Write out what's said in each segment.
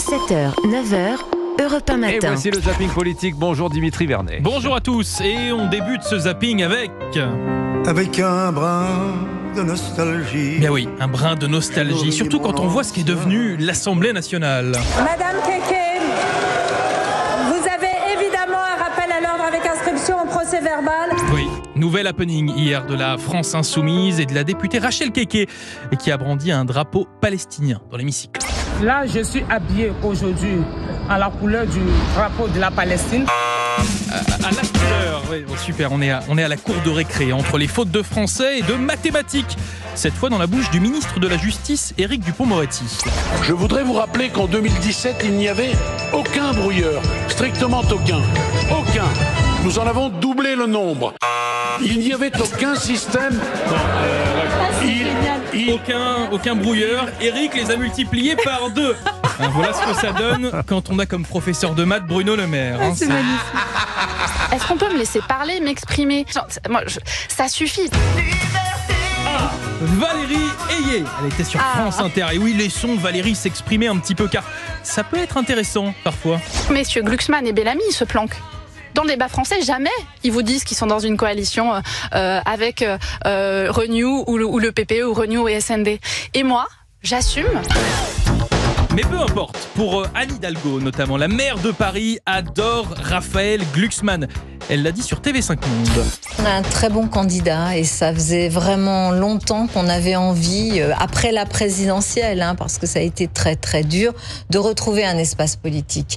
7h, 9h, Europe 1 Et matin. voici le zapping politique. Bonjour Dimitri Vernet. Bonjour à tous, et on débute ce zapping avec un brin de nostalgie. bien oui, un brin de nostalgie, surtout quand on voit ce qui est devenu l'Assemblée nationale. Madame Keke, vous avez évidemment un rappel à l'ordre avec inscription au procès verbal. Oui, nouvel happening hier de la France Insoumise et de la députée Rachel Keke, qui a brandi un drapeau palestinien dans l'hémicycle. Là, je suis habillé aujourd'hui à la couleur du drapeau de la Palestine. À la couleur, oui, bon, super, on est à la cour de récré, entre les fautes de français et de mathématiques. Cette fois dans la bouche du ministre de la Justice, Éric Dupond-Moretti. Je voudrais vous rappeler qu'en 2017, il n'y avait aucun brouilleur, strictement aucun. Aucun. Nous en avons doublé le nombre. Il n'y avait aucun système. Aucun brouilleur. Éric les a multipliés par 2. Voilà ce que ça donne quand on a comme professeur de maths Bruno Le Maire. C'est magnifique. Est-ce qu'on peut me laisser parler, m'exprimer ? Ça suffit. Valérie Ayé, elle était sur France Inter. Et oui, laissons Valérie s'exprimer un petit peu, car ça peut être intéressant parfois. Messieurs Glucksmann et Bellamy, ils se planquent. Dans le débat français, jamais ils vous disent qu'ils sont dans une coalition avec Renew ou le PPE ou Renew et SND. Et moi, j'assume. Mais peu importe, pour Anne Hidalgo notamment, la maire de Paris adore Raphaël Glucksmann. Elle l'a dit sur TV5 Monde. On a un très bon candidat et ça faisait vraiment longtemps qu'on avait envie, après la présidentielle, parce que ça a été très très dur, de retrouver un espace politique.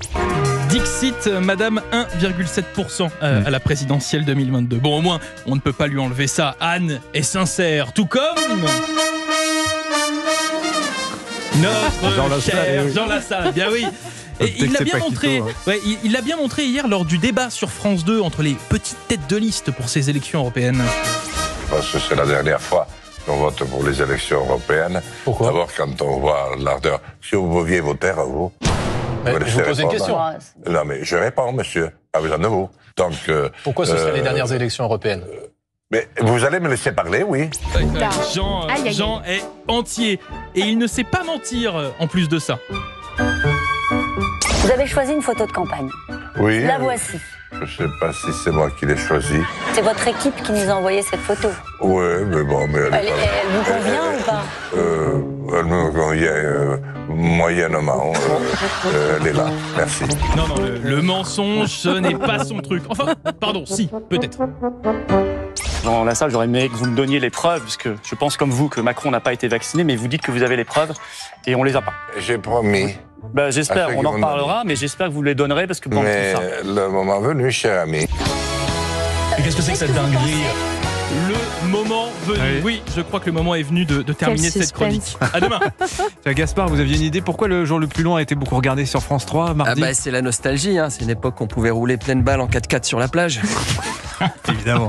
Dixit, Madame 1,7% à la présidentielle 2022. Bon, au moins, on ne peut pas lui enlever ça. Anne est sincère, tout comme notre cher Jean Lassalle. Bien oui. Et il l'a bien montré. Il l'a bien montré hier lors du débat sur France 2 entre les petites têtes de liste pour ces élections européennes. Parce que c'est la dernière fois qu'on vote pour les élections européennes. Pourquoi ? D'abord, quand on voit l'ardeur. Si vous pouviez voter à vous. Je vous pose une question. Non, mais je réponds, monsieur. Pas besoin de vous. Donc, Pourquoi ce seraient les dernières élections européennes ? mais vous allez me laisser parler, oui. Jean est entier. Et il ne sait pas mentir en plus de ça. Vous avez choisi une photo de campagne. Oui. La voici. Je sais pas si c'est moi qui l'ai choisi. C'est votre équipe qui nous a envoyé cette photo. Oui, mais bon, mais Elle vous convient ou pas ? Elle me convient moyennement. Elle est là. Merci. Non, le mensonge, ce n'est pas son truc. Enfin, pardon, si, peut-être. Dans la salle, j'aurais aimé que vous me donniez les preuves, puisque je pense comme vous que Macron n'a pas été vacciné, mais vous dites que vous avez les preuves et on les a pas. J'ai promis. J'espère, on en reparlera, mais j'espère que vous les donnerez parce que bon, mais tout ça. le moment venu, cher ami. Et qu'est-ce que c'est que cette dinguerie ? Le moment venu. Oui, je crois que le moment est venu de terminer cette chronique. À demain. Gaspard, vous aviez une idée pourquoi le jour le plus long a été beaucoup regardé sur France 3 mardi ? C'est la nostalgie, c'est une époque où on pouvait rouler pleine balle en 4x4 sur la plage. Évidemment.